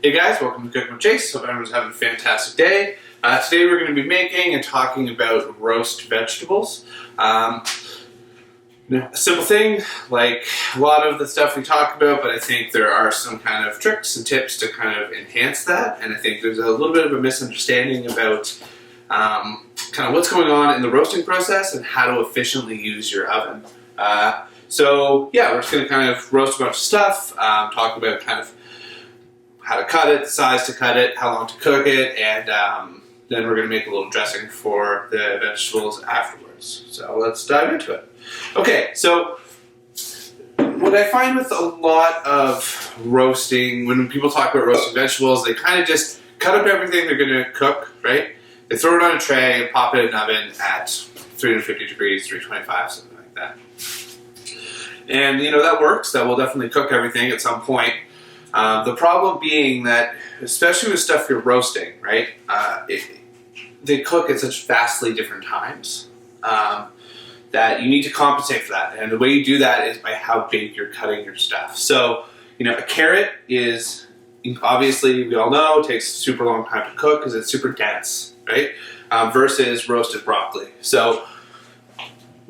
Hey guys, welcome to Cooking with Chase. Hope everyone's having a fantastic day. Today we're going to be making and talking about roast vegetables. A simple thing, like a lot of the stuff we talk about, but I think there are some kind of tricks and tips to kind of enhance that. And I think there's a little bit of a misunderstanding about kind of what's going on in the roasting process and how to efficiently use your oven. So yeah, we're just going to kind of roast a bunch of stuff, talk about kind of how to cut it, the size to cut it, how long to cook it, and then we're going to make a little dressing for the vegetables afterwards. So let's dive into it. Okay, so what I find with a lot of roasting, when people talk about roasting vegetables, they kind of just cut up everything they're going to cook, right? They throw it on a tray and pop it in an oven at 350 degrees, 325, something like that. And that works. That will definitely cook everything at some point. The problem being that, especially with stuff you're roasting, right, they cook at such vastly different times that you need to compensate for that. And the way you do that is by how big you're cutting your stuff. So, a carrot is, obviously, we all know, takes a super long time to cook because it's super dense, right, versus roasted broccoli. So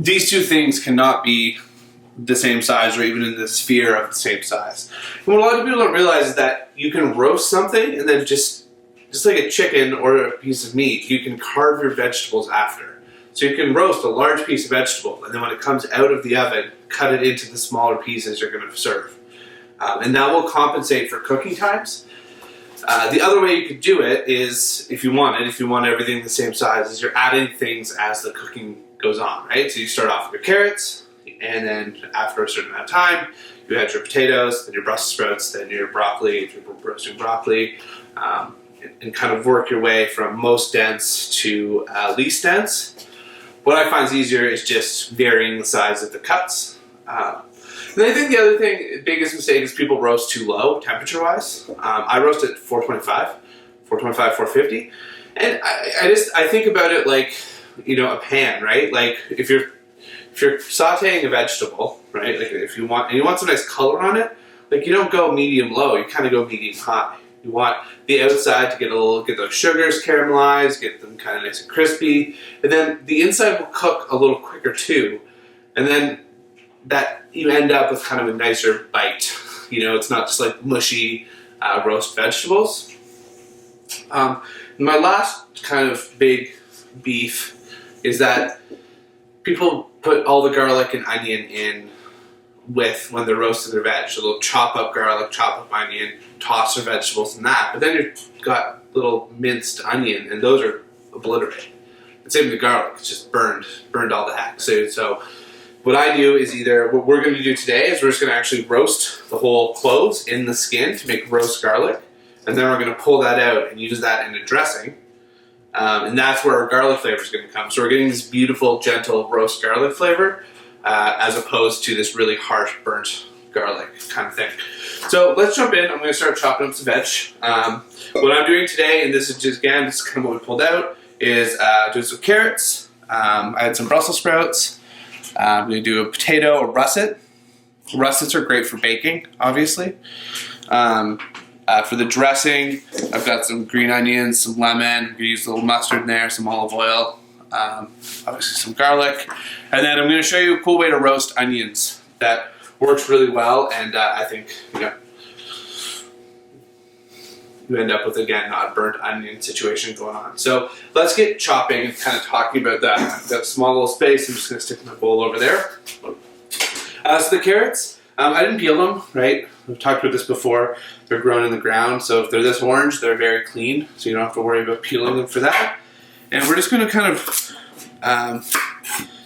these two things cannot be the same size or even in the sphere of the same size. And what a lot of people don't realize is that you can roast something and then just like a chicken or a piece of meat, you can carve your vegetables after. So you can roast a large piece of vegetable and then when it comes out of the oven, cut it into the smaller pieces you're going to serve. And that will compensate for cooking times. The other way you could do it is, if you want everything the same size, is you're adding things as the cooking goes on, right? So you start off with your carrots, and then after a certain amount of time, you add your potatoes, then your Brussels sprouts, then your broccoli, if you're roasting broccoli, and kind of work your way from most dense to least dense. What I find is easier is just varying the size of the cuts. And I think the other thing, biggest mistake is people roast too low temperature-wise. I roast at 425, 450, and I think about it like, a pan, right? Like if you're sauteing a vegetable, right? Like if you want some nice color on it, like you don't go medium low, you kind of go medium high. You want the outside to get those sugars caramelized, get them kind of nice and crispy, and then the inside will cook a little quicker too. And then that you end up with kind of a nicer bite. It's not just like mushy roast vegetables. My last kind of big beef is that people put all the garlic and onion in when they're roasting their veg. So they'll chop up garlic, chop up onion, toss their vegetables in that. But then you've got little minced onion, and those are obliterated. And same with the garlic, it's just burned all the heck. So what I do is what we're going to do today is we're just going to actually roast the whole cloves in the skin to make roast garlic. And then we're going to pull that out and use that in a dressing. And that's where our garlic flavor is going to come. So we're getting this beautiful, gentle roast garlic flavor as opposed to this really harsh, burnt garlic kind of thing. So let's jump in. I'm going to start chopping up some veg. What I'm doing today, and this is kind of what we pulled out, is doing some carrots. I had some Brussels sprouts. I'm going to do a potato, a russet. Russets are great for baking, obviously. For the dressing, I've got some green onions, some lemon. I'm going to use a little mustard in there, some olive oil, obviously some garlic. And then I'm going to show you a cool way to roast onions that works really well, and I think you end up with, again, not a burnt onion situation going on. So let's get chopping and kind of talking about that. I've got a small little space. I'm just going to stick my bowl over there. So the carrots, I didn't peel them, right? We've talked about this before. They're grown in the ground, so if they're this orange, they're very clean, so you don't have to worry about peeling them for that. And we're just going to kind of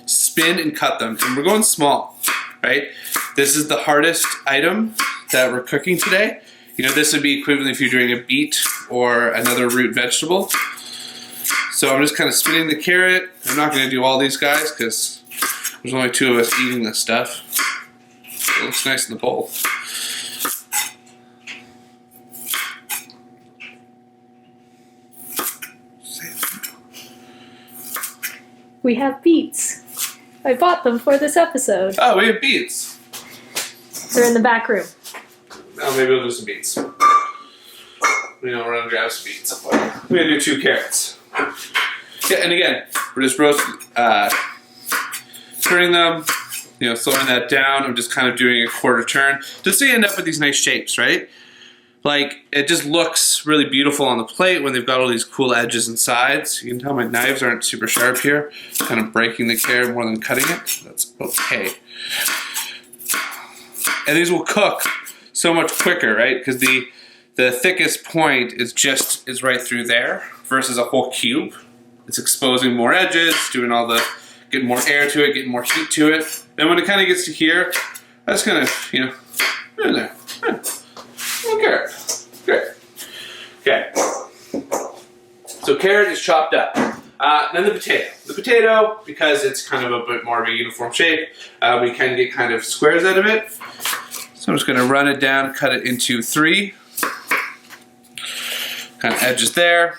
spin and cut them, and we're going small, right? This is the hardest item that we're cooking today. This would be equivalent if you're doing a beet or another root vegetable. So I'm just kind of spinning the carrot. I'm not going to do all these guys because there's only two of us eating this stuff. It looks nice in the bowl. We have beets. I bought them for this episode. Oh, we have beets. They're in the back room. Oh, maybe we'll do some beets. we're gonna grab some beets. We're gonna do 2 carrots. Yeah, and again, we're just turning them, slowing that down. I'm just kind of doing a quarter turn, just so you end up with these nice shapes, right? Like, it just looks really beautiful on the plate when they've got all these cool edges and sides. You can tell my knives aren't super sharp here. Kind of breaking the carrot more than cutting it. That's okay. And these will cook so much quicker, right? Because the thickest point is right through there versus a whole cube. It's exposing more edges, getting more air to it, getting more heat to it. And when it kind of gets to here, that's kind of, in there. Little carrot. Great. Okay. So carrot is chopped up. Then the potato. The potato, because it's kind of a bit more of a uniform shape, we can get kind of squares out of it. So I'm just going to run it down, cut it into 3. Kind of edges there.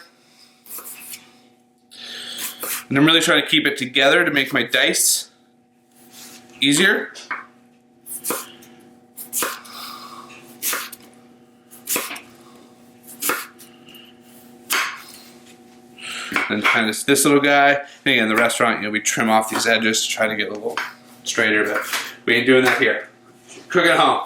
And I'm really trying to keep it together to make my dice easier. And kind of this little guy. And again, the restaurant, we trim off these edges to try to get a little straighter, but we ain't doing that here. Cook at home.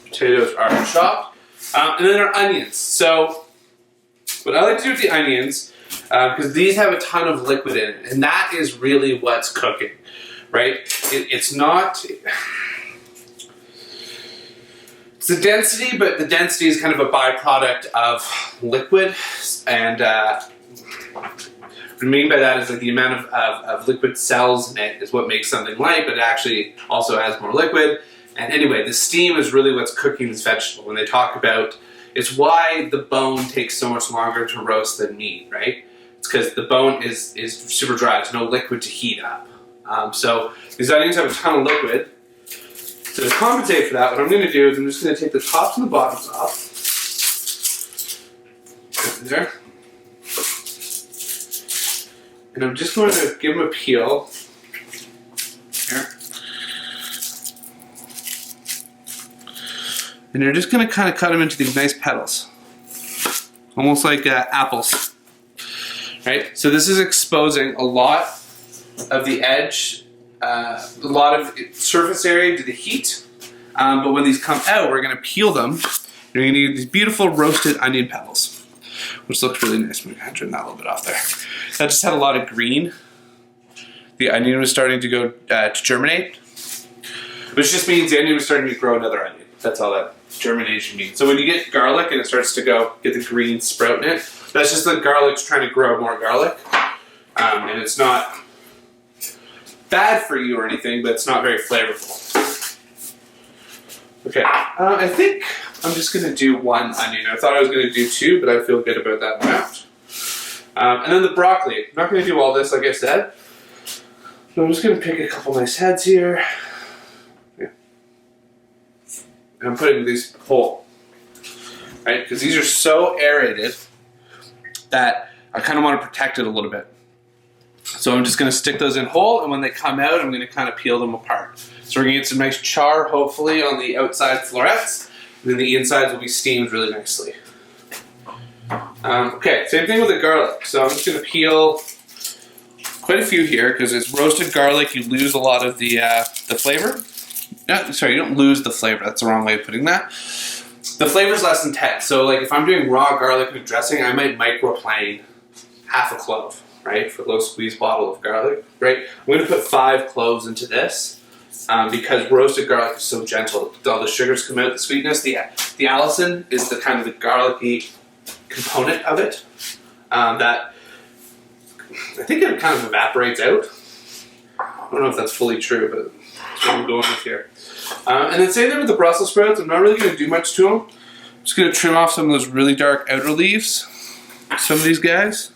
Potatoes are chopped. And then our onions. So what I like to do with the onions, because these have a ton of liquid in it, and that is really what's cooking, right? It's not... It's the density, but the density is kind of a byproduct of liquid, and what I mean by that is like the amount of liquid cells in it is what makes something light, but it actually also has more liquid. And anyway, the steam is really what's cooking this vegetable. When they talk about, it's why the bone takes so much longer to roast than meat, right? It's because the bone is super dry. There's no liquid to heat up. So these onions have a ton of liquid. So to compensate for that, what I'm going to do is I'm just going to take the tops and the bottoms off. There. And I'm just going to give them a peel. Here. And you're just going to kind of cut them into these nice petals. Almost like apples. Right? So this is exposing a lot of the edge, a lot of surface area to the heat. But when these come out, we're going to peel them. You're going to get these beautiful roasted onion petals, which looks really nice. I'm going to trim that a little bit off there. That just had a lot of green. The onion was starting to go to germinate, which just means the onion was starting to grow another onion. That's all that germination means. So when you get garlic and it starts to get the green sprout in it, that's just the garlic's trying to grow more garlic. And it's not bad for you or anything, but it's not very flavorful. Okay, I think I'm just going to do 1 onion. I thought I was going to do 2, but I feel good about that amount. And then the broccoli. I'm not going to do all this, like I said. So I'm just going to pick a couple nice heads here. Yeah. And I'm putting these whole. Right? Because these are so aerated that I kind of want to protect it a little bit. So I'm just going to stick those in whole, and when they come out, I'm going to kind of peel them apart. So we're going to get some nice char, hopefully, on the outside florets, and then the insides will be steamed really nicely. Okay, same thing with the garlic. So I'm just going to peel quite a few here, because it's roasted garlic, you lose a lot of the flavor. No, sorry, you don't lose the flavor. That's the wrong way of putting that. The flavor is less intense. So like if I'm doing raw garlic in a dressing, I might microplane half a clove. Right, for a little squeeze bottle of garlic, right? I'm going to put 5 cloves into this because roasted garlic is so gentle. All the sugars come out, the sweetness. The allicin is the kind of the garlicky component of it that I think it kind of evaporates out. I don't know if that's fully true, but that's what I'm going with here. And then same thing with the Brussels sprouts. I'm not really going to do much to them. I'm just going to trim off some of those really dark outer leaves. Some of these guys.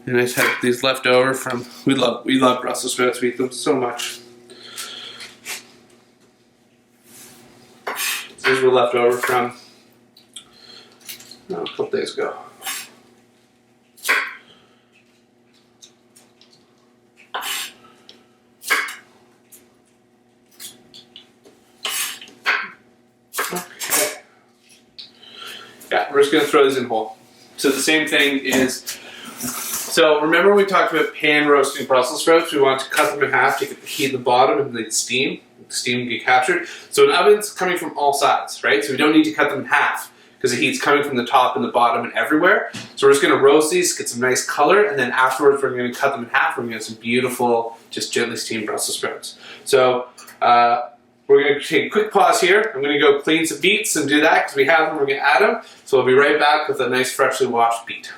And I just had these left over from, we love Brussels sprouts, we eat them so much. So these were left over from a couple days ago. Okay. Yeah, we're just going to throw these in whole. So the same thing is, so remember we talked about pan roasting Brussels sprouts? We want to cut them in half to get the heat at the bottom and the steam get captured. So an oven's coming from all sides, right? So we don't need to cut them in half because the heat's coming from the top and the bottom and everywhere. So we're just going to roast these, get some nice color, and then afterwards we're going to cut them in half. We're going to get some beautiful, just gently steamed Brussels sprouts. So we're going to take a quick pause here. I'm going to go clean some beets and do that because we have them. We're going to add them. So we'll be right back with a nice freshly washed beet.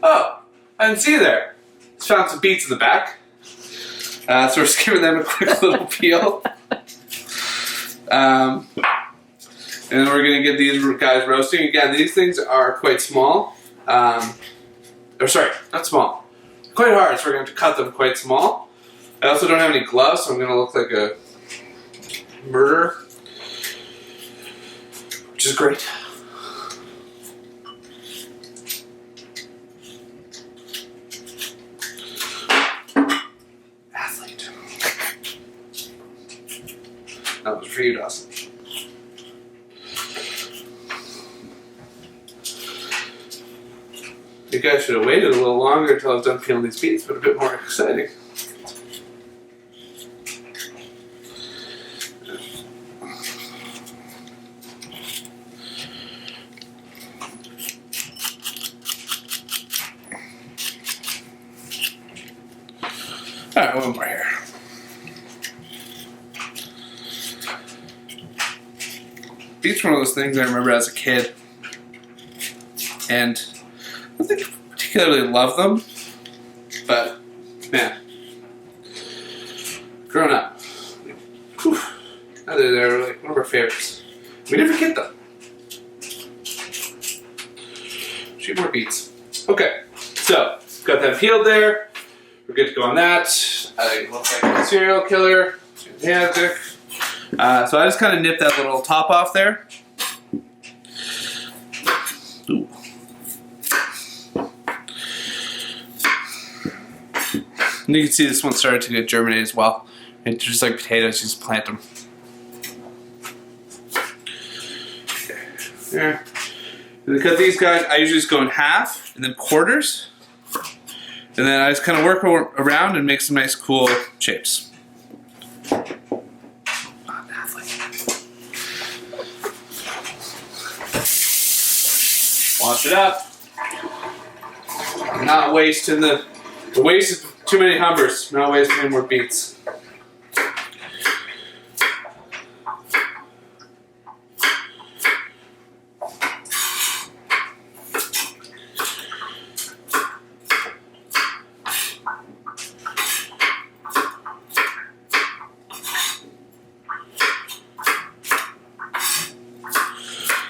Oh, I didn't see you there. Just found some beets in the back. So we're just giving them a quick little peel. And then we're going to get these guys roasting. Again, these things are quite small. Or sorry, not small. Quite hard, so we're going to have to cut them quite small. I also don't have any gloves, so I'm going to look like a murderer. Which is great. Athlete. That was for you, Dawson. You guys should have waited a little longer until I was done peeling these beets, but a bit more exciting. Alright, one more here. Beets were one of those things I remember as a kid. And I don't think I particularly love them, but man, growing up, whew, they're like one of our favorites. We never get them. Shoot more beets. Okay, so got that peeled there. We're good to go on that. I look like a serial killer. Fantastic. So I just kind of nipped that little top off there. Ooh. And you can see this one started to get germinate as well. And just like potatoes, you just plant them. Okay. There. And to cut these guys, I usually just go in half and then quarters. And then I just kind of work around and make some nice cool shapes. Wash it up. Not wasting the waste of too many Humbers. Not wasting any more beets.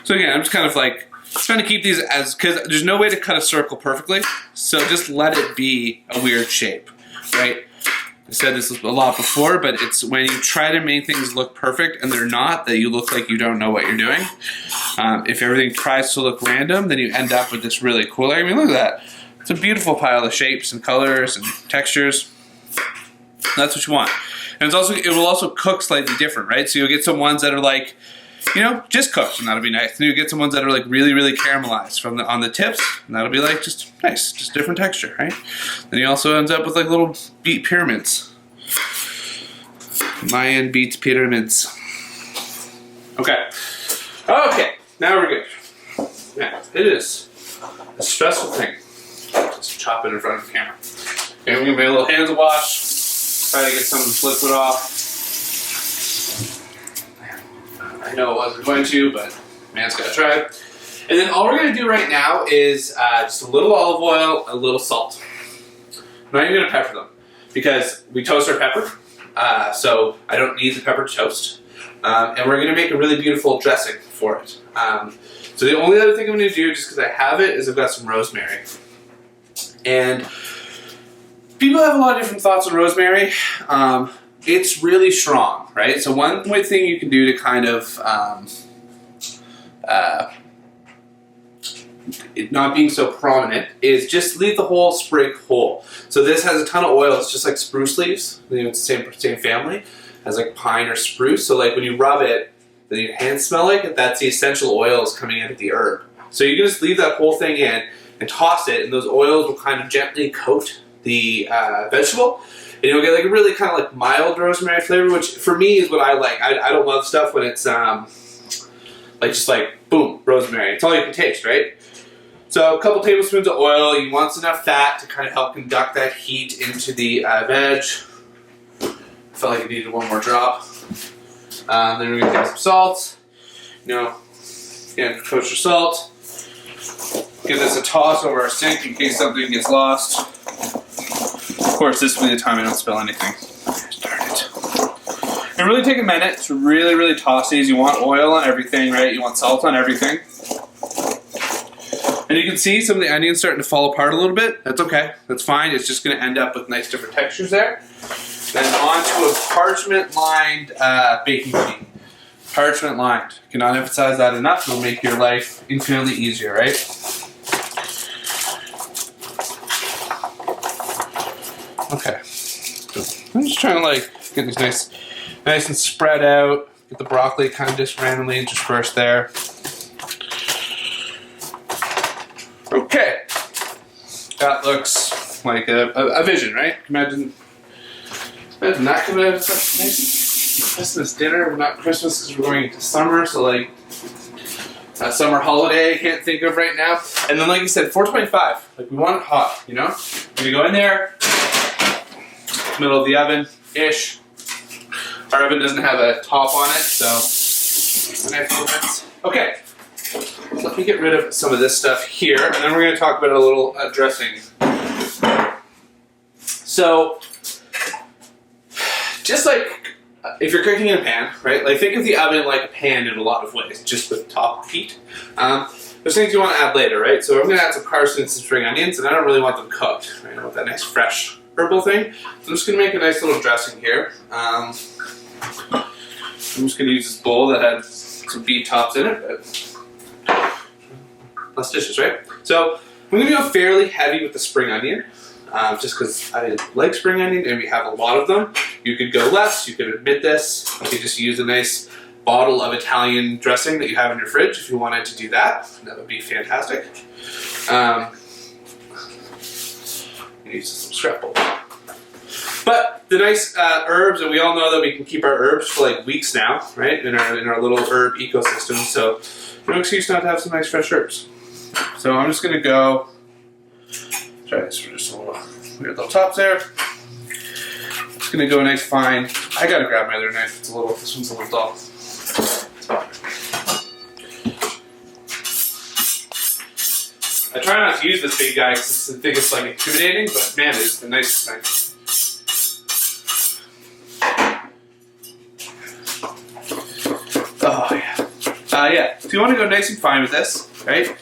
So again, I'm just kind of like trying to keep these as, because there's no way to cut a circle perfectly, so just let it be a weird shape, right? I said this a lot before, but it's when you try to make things look perfect and they're not, that you look like you don't know what you're doing. If everything tries to look random, then you end up with this really cool, I mean, look at that. It's a beautiful pile of shapes and colors and textures. That's what you want. And it's also, it will also cook slightly different, right? So you'll get some ones that are like, you know, just cooked, and that'll be nice. Then you get some ones that are like really, really caramelized from on the tips, and that'll be like just nice, just different texture, right? Then he also ends up with like little beet pyramids. Mayan beet pyramids. Okay. Okay, now we're good. Yeah, it is a stressful thing. Just chop it in front of the camera. Okay, I'm gonna make a little hands wash. Try to get some of this liquid off. I know I wasn't going to, but man's gotta try it. And then all we're gonna do right now is just a little olive oil, a little salt. I'm not even gonna pepper them because we toast our pepper, so I don't need the pepper to toast. And we're gonna make a really beautiful dressing for it. So the only other thing I'm gonna do, just because I have it, is I've got some rosemary. And people have a lot of different thoughts on rosemary. it's really strong, right? So one way thing you can do to kind of it not being so prominent is just leave the whole sprig whole. So this has a ton of oil. It's just like spruce leaves. You know, it's the same family as like pine or spruce. So like when you rub it, then your hands smell like it. That's the essential oils coming out of the herb. So you can just leave that whole thing in and toss it, and those oils will kind of gently coat the vegetable. And you'll get like a really kind of like mild rosemary flavor, which for me is what I like. I don't love stuff when it's like just like boom, rosemary. It's all you can taste, right? So a couple tablespoons of oil. You want enough fat to kind of help conduct that heat into the veg. Felt like I needed one more drop. Then we're gonna take some salt. You know, again, kosher salt. Give this a toss over our sink in case something gets lost. Of course, this will be the time I don't spill anything. Darn it. And really take a minute to really, really toss these. You want oil on everything, right? You want salt on everything. And you can see some of the onions starting to fall apart a little bit. That's okay. That's fine. It's just going to end up with nice different textures there. Then onto a parchment-lined baking sheet. Parchment-lined. Cannot emphasize that enough. It'll make your life infinitely easier, right? Okay. I'm just trying to like get these nice and spread out. Get the broccoli kind of just randomly interspersed there. Okay. That looks like a vision, right? Imagine that coming out of such a nice Christmas dinner. Well, not Christmas because we're going into summer, so like a summer holiday I can't think of right now. And then like you said, 425. Like we want it hot, you know? We're gonna go in there, middle of the oven-ish. Our oven doesn't have a top on it, so okay. So let me get rid of some of this stuff here, and then we're going to talk about a little dressing. So, just like if you're cooking in a pan, right? Like think of the oven like a pan in a lot of ways, just with top heat. There's things you want to add later, right? So I'm going to add some parsley and some spring onions, and I don't really want them cooked. Right? I want that nice fresh herbal thing. So I'm just going to make a nice little dressing here. I'm just going to use this bowl that had some beet tops in it, but less dishes, right? So I'm going to go fairly heavy with the spring onion, just because I like spring onion and we have a lot of them. You could go less, you could omit this, you could just use a nice bottle of Italian dressing that you have in your fridge if you wanted to do that. That would be fantastic. Use some scrap bowl. But the nice herbs, and we all know that we can keep our herbs for like weeks now, right? In our little herb ecosystem. So no excuse not to have some nice fresh herbs. So I'm just gonna go try this for just a little weird little tops there. Just gonna go nice fine. I gotta grab my other knife. It's a little. This one's a little dull. I try not to use this big guy because I think it's like intimidating, but man, it's the nicest knife. Oh yeah. Yeah. So you want to go nice and fine with this, right?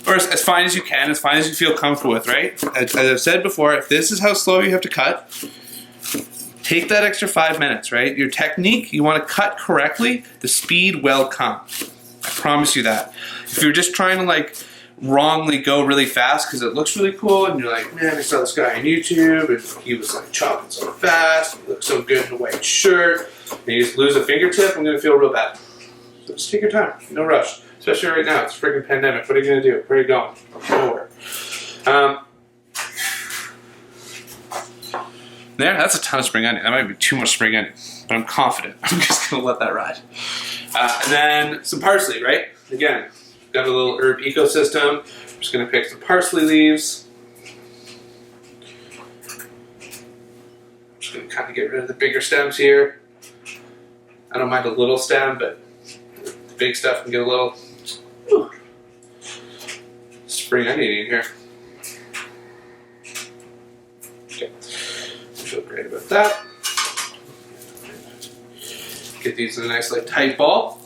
Or as fine as you can, as fine as you feel comfortable with, right? As I've said before, if this is how slow you have to cut, take that extra 5 minutes, right? Your technique, you want to cut correctly, the speed will come. I promise you that. If you're just trying to like wrongly go really fast because it looks really cool and you're like, man, I saw this guy on YouTube and he was like chopping so fast, he looked so good in a white shirt, and you just lose a fingertip, I'm going to feel real bad. So just take your time, no rush. Especially right now, it's a freaking pandemic. What are you going to do? Where are you going? Nowhere. There, that's a ton of spring onion. That might be too much spring onion, but I'm confident. I'm just going to let that ride. And then some parsley, right? Again, got a little herb ecosystem. I'm just going to pick some parsley leaves. I'm just going to kind of get rid of the bigger stems here. I don't mind a little stem, but the big stuff can get a little spring onion in here. Okay, I feel great about that. Get these in a nice like tight ball.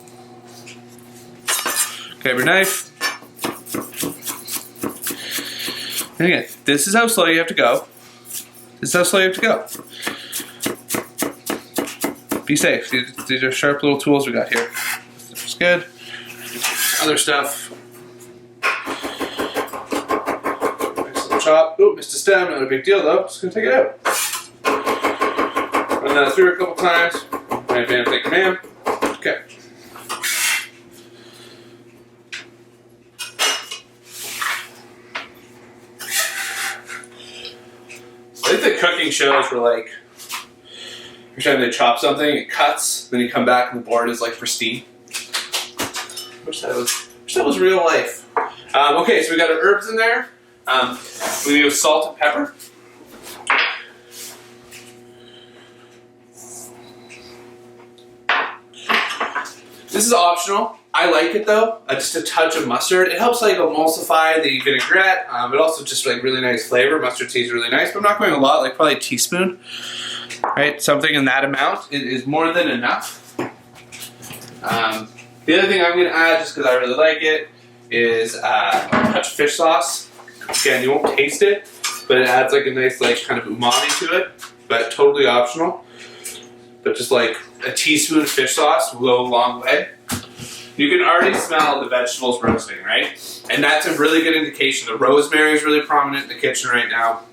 Grab your knife. And again, this is how slow you have to go. This is how slow you have to go. Be safe. These are sharp little tools we got here. This is good. Other stuff. Nice little chop. Oh, missed a stem. Not a big deal though. Just gonna take it out. Run that through a couple times. Bam, bam, thank you, ma'am. Okay. I think the cooking shows were like, every time they chop something, it cuts, then you come back and the board is like pristine. Wish that was real life. Okay, so we got our herbs in there. We use salt and pepper. This is optional. I like it though. Just a touch of mustard. It helps like emulsify the vinaigrette. It also just like really nice flavor. Mustard tastes really nice, but I'm not going a lot. Like probably a teaspoon. Right, something in that amount is more than enough. The other thing I'm going to add, just because I really like it, is a touch of fish sauce. Again, you won't taste it, but it adds like a nice like kind of umami to it. But totally optional. But just like a teaspoon of fish sauce will go a long way. You can already smell the vegetables roasting, right? And that's a really good indication. The rosemary is really prominent in the kitchen right now.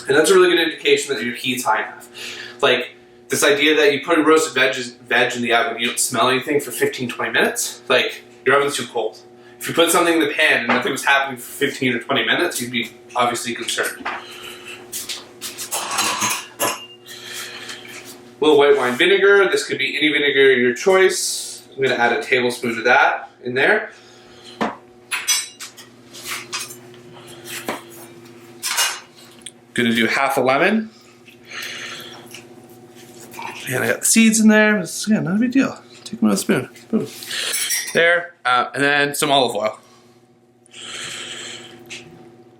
And that's a really good indication that your heat's high enough. Like, this idea that you put a roasted veg in the oven and you don't smell anything for 15-20 minutes, like, your oven's too cold. If you put something in the pan and nothing was happening for 15 or 20 minutes, you'd be obviously concerned. A little white wine vinegar. This could be any vinegar of your choice. I'm going to add a tablespoon of that in there. Going to do half a lemon. And I got the seeds in there. It's, yeah, not a big deal. Take them with a spoon. Boom. There. And then some olive oil.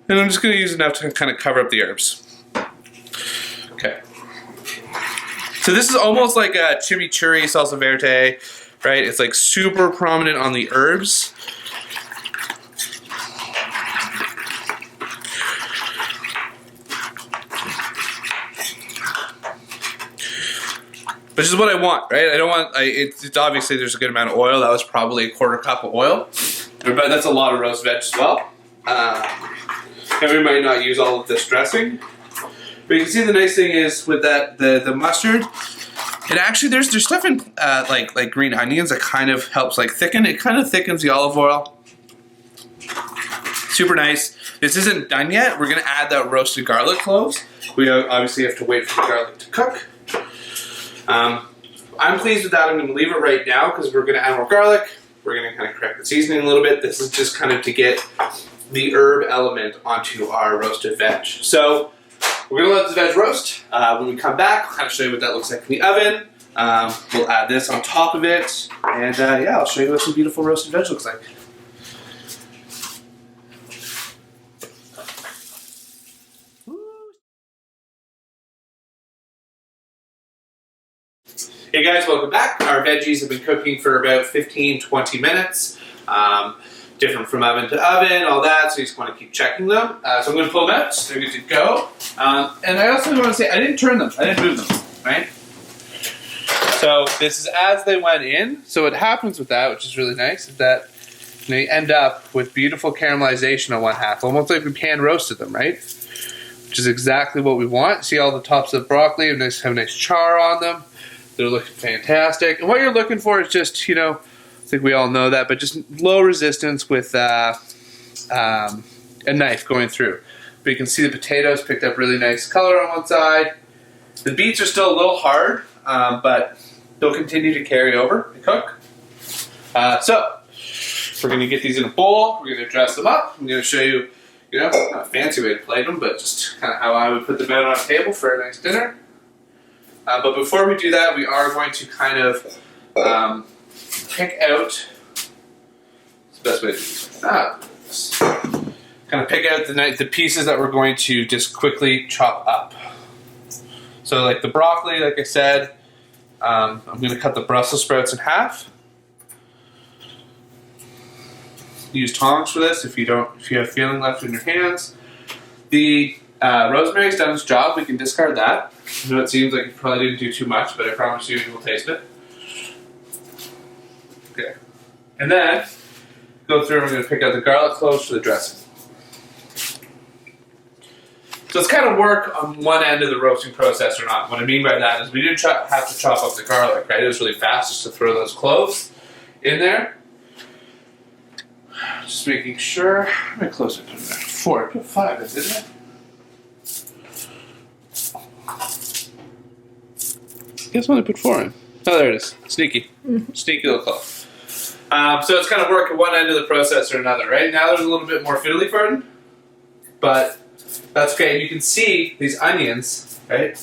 And I'm just going to use enough to kind of cover up the herbs. Okay. So this is almost like a chimichurri salsa verde, right? It's like super prominent on the herbs. Which is what I want, right? I don't want, it's obviously there's a good amount of oil. That was probably a quarter cup of oil. But that's a lot of roast veg as well. And we might not use all of this dressing. But you can see the nice thing is with that, the mustard, it actually, there's stuff in like green onions that kind of helps like thicken. It kind of thickens the olive oil. Super nice. This isn't done yet. We're gonna add that roasted garlic cloves. We obviously have to wait for the garlic to cook. I'm pleased with that. I'm gonna leave it right now because we're gonna add more garlic. We're gonna kind of correct the seasoning a little bit. This is just kind of to get the herb element onto our roasted veg. So we're gonna let the veg roast. When we come back, I'll kind of show you what that looks like in the oven. We'll add this on top of it. And yeah, I'll show you what some beautiful roasted veg looks like. Hey guys, welcome back. Our veggies have been cooking for about 15-20 minutes. Different from oven to oven, all that, so you just want to keep checking them. So I'm going to pull them out, so they're good to go. And I also want to say, I didn't turn them, I didn't move them, right? So this is as they went in. So what happens with that, which is really nice, is that you end up with beautiful caramelization on one half, almost like we pan roasted them, right? Which is exactly what we want. See all the tops of broccoli have a nice char on them. They're looking fantastic. And what you're looking for is just, you know, I think we all know that, but just low resistance with a knife going through. But you can see the potatoes picked up really nice color on one side. The beets are still a little hard, but they'll continue to carry over and cook. So we're going to get these in a bowl. We're going to dress them up. I'm going to show you, you know, not a fancy way to plate them, but just kind of how I would put them out on a table for a nice dinner. But before we do that, we are going to kind of pick out, it's the best way to do this. Kind of pick out the pieces that we're going to just quickly chop up. So like the broccoli, like I said, I'm going to cut the Brussels sprouts in half. Use tongs for this if you have feeling left in your hands. The Rosemary's done its job. We can discard that. I know it seems like it probably didn't do too much, but I promise you will taste it. Okay. And then, go through and we're going to pick out the garlic cloves for the dressing. So it's kind of work on one end of the roasting process or not. What I mean by that is we didn't have to chop up the garlic, right? It was really fast just to throw those cloves in there. Just making sure. How many cloves I put in there? 4. I put 5, didn't I? Guess what I put 4 in? Oh, there it is. Sneaky. Sneaky little clove. So it's kind of work at one end of the process or another, right? Now there's a little bit more fiddly farting, but that's okay. You can see these onions, right?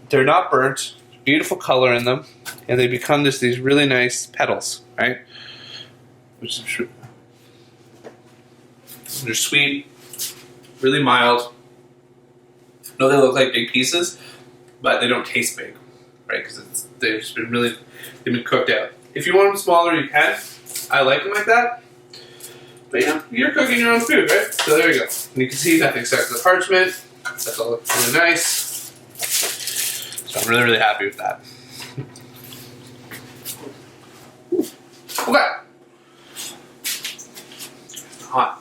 They're not burnt. Beautiful color in them, and they become these really nice petals, right? Which is they're sweet, really mild. I know they look like big pieces, but they don't taste big, right? Because they've been cooked out. If you want them smaller, you can. I like them like that. But yeah, you're cooking your own food, right? So there you go. And you can see nothing stuck to the parchment. That's all really nice. So I'm really, really happy with that. Okay. Hot.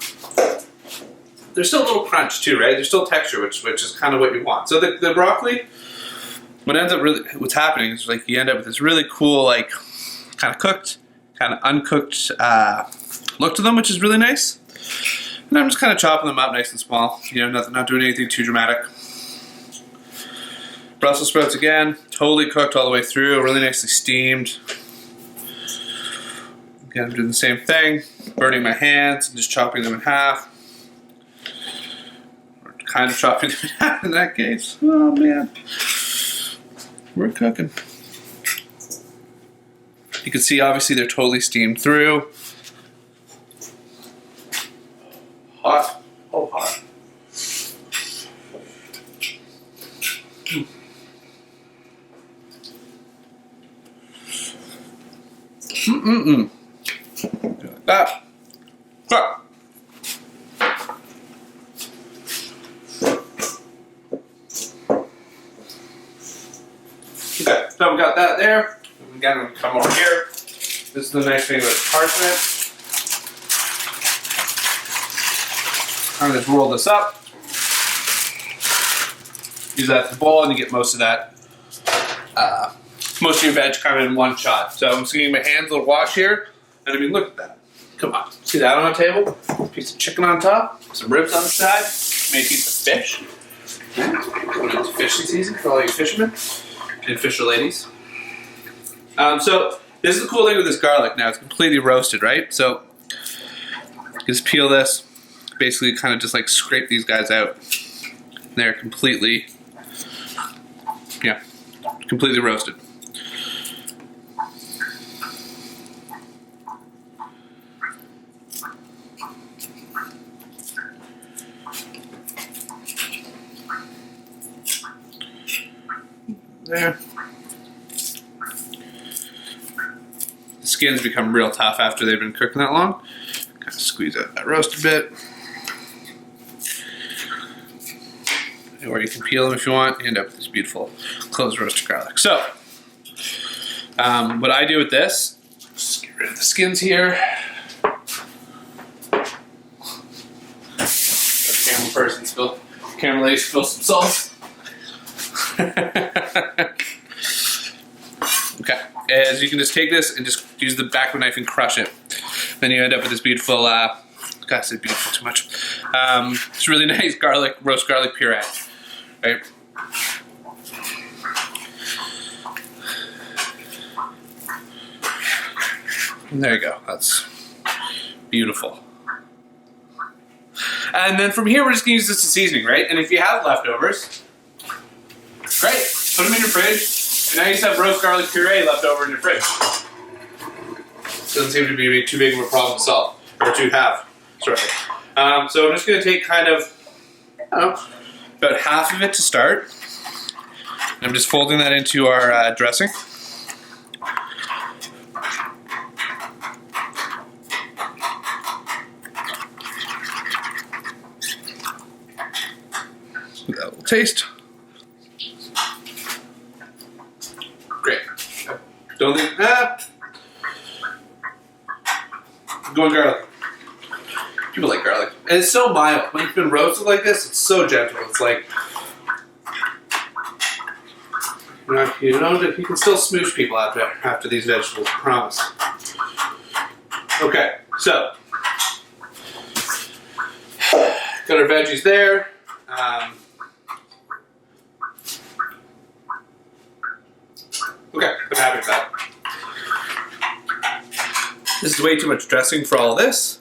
There's still a little crunch too, right? There's still texture, which is kind of what you want. So the broccoli, what's happening is like you end up with this really cool, like kind of cooked, kind of uncooked look to them, which is really nice. And I'm just kind of chopping them up nice and small. You know, not doing anything too dramatic. Brussels sprouts again, totally cooked all the way through, really nicely steamed. Again, I'm doing the same thing, burning my hands and just chopping them in half. Or kind of chopping them in half in that case. Oh man, we're cooking. You can see obviously they're totally steamed through. Hot, oh hot. Like that. Go. Okay, so we got that there. Again, I'm gonna come over here. This is the nice thing about parchment. I'm gonna just roll this up. Use that as a bowl, and you get most of that. Most of your veg kind of in one shot. So I'm just getting my hands a little wash here. And I mean, look at that. Come on. See that on the table? Piece of chicken on top. Some ribs on the side. Maybe a piece of fish. Going into fishing season for all you fishermen and fisher ladies. So this is the cool thing with this garlic now. It's completely roasted, right? So you just peel this. Basically kind of just like scrape these guys out. They're completely, completely roasted. There. The skins become real tough after they've been cooking that long. Kind of squeeze out that roast a bit. Or you can peel them if you want. You end up with this beautiful closed roasted garlic. So, what I do with this, just get rid of the skins here. Camera lady spill some salt. Okay, as you can just take this and just use the back of a knife and crush it. Then you end up with this beautiful, God, I said beautiful too much. It's really nice roast garlic puree, right? And there you go, that's beautiful. And then from here, we're just gonna use this as seasoning, right? And if you have leftovers, great, put them in your fridge. And now you just have roast garlic puree left over in your fridge. Doesn't seem to be too big of a problem to solve, or to have, sorry. So I'm just gonna take kind of, about half of it to start. And I'm just folding that into our dressing. taste. Great. Don't think, going garlic. People like garlic. And it's so mild. When it's been roasted like this, it's so gentle. It's like, you know, you can still smooch people after these vegetables, I promise. Okay, so got our veggies there. Okay, I'm happy with that. This is way too much dressing for all this,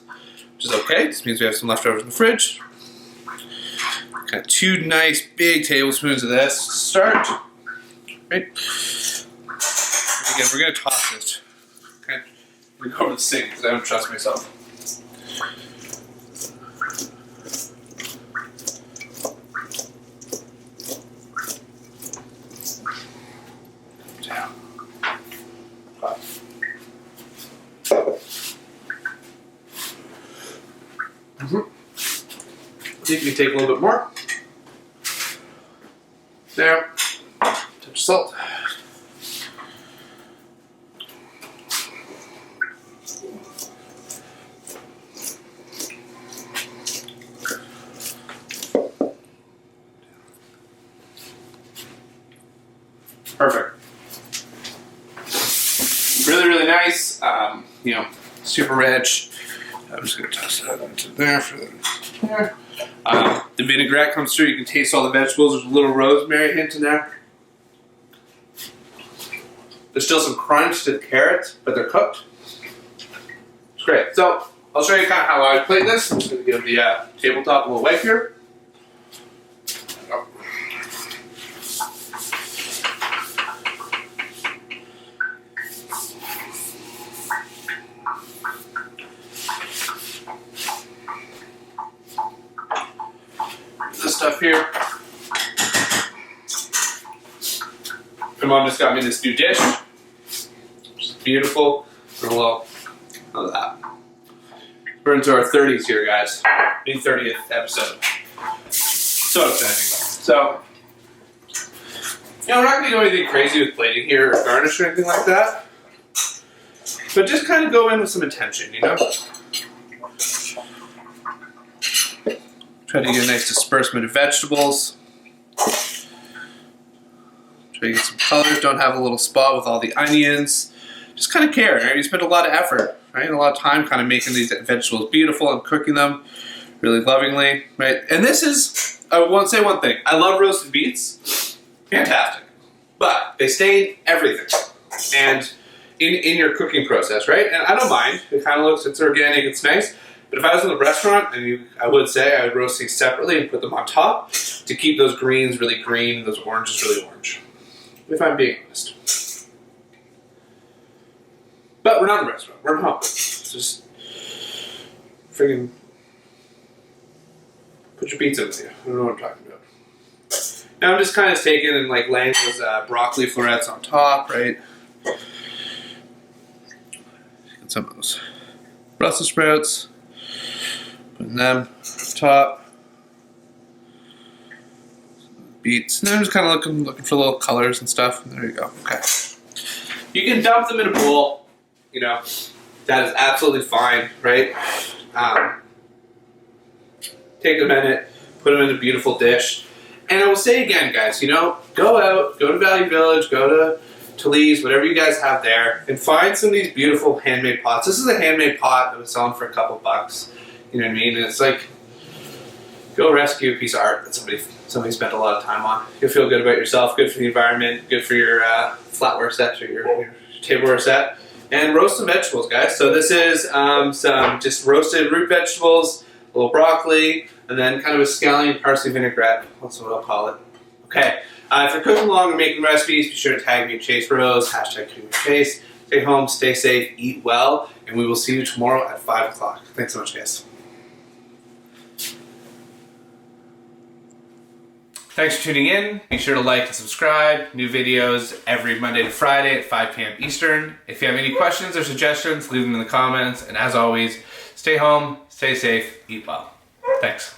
which is okay. This means we have some leftovers in the fridge. Got 2 nice big tablespoons of this to start. Right. Again, we're gonna toss this. Okay. We're gonna go over the sink because I don't trust myself. I think we can take a little bit more. There. Touch of salt. Perfect. Really, really nice. You know, super rich. I'm just going to toss that into there for there. The vinaigrette comes through. You can taste all the vegetables. There's a little rosemary hint in there. There's still some crunch to the carrots, but they're cooked. It's great. So I'll show you kind of how I plate this. I'm just going to give the tabletop a little wipe here. This stuff here. My mom just got me this new dish, which is beautiful. And a little of that. We're into our 30s here, guys. New 30th episode. So exciting. So, you know, we're not going to do anything crazy with plating here or garnish or anything like that. But just kind of go in with some intention, you know? Try to get a nice disbursement of vegetables. Try to get some colors. Don't have a little spot with all the onions. Just kind of care, right? You spend a lot of effort, right? And a lot of time kind of making these vegetables beautiful and cooking them really lovingly, right? And this is, I want to say one thing. I love roasted beets. Fantastic. But they stain everything. And in your cooking process, right? And I don't mind. It kind of looks, it's organic, it's nice. But if I was in the restaurant, and I would say I would roast these separately and put them on top to keep those greens really green and those oranges really orange. If I'm being honest. But we're not in the restaurant. We're at home. It's just friggin' put your beets in with you. I don't know what I'm talking about. Now I'm just kind of taking and like laying those broccoli florets on top, right? Get some of those Brussels sprouts. Putting them on top. Beets. And then I'm just kind of looking for little colors and stuff. And there you go. Okay. You can dump them in a bowl. You know, that is absolutely fine, right? Take a minute, put them in a beautiful dish. And I will say again, guys, you know, go out, go to Valley Village, go to Lee's, whatever you guys have there, and find some of these beautiful handmade pots. This is a handmade pot that was selling for a couple bucks. You know what I mean? And it's like, go rescue a piece of art that somebody spent a lot of time on. You'll feel good about yourself, good for the environment, good for your flatware set or your tableware set. And roast some vegetables, guys. So this is some just roasted root vegetables, a little broccoli, and then kind of a scallion parsley vinaigrette. That's what I'll call it. Okay. If you're cooking along or making recipes, be sure to tag me at Chase Rose, #CookingWithChase. Stay home, stay safe, eat well, and we will see you tomorrow at 5 o'clock. Thanks so much, guys. Thanks for tuning in. Be sure to like and subscribe. New videos every Monday to Friday at 5 p.m. Eastern. If you have any questions or suggestions, leave them in the comments. And as always, stay home, stay safe, eat well. Thanks.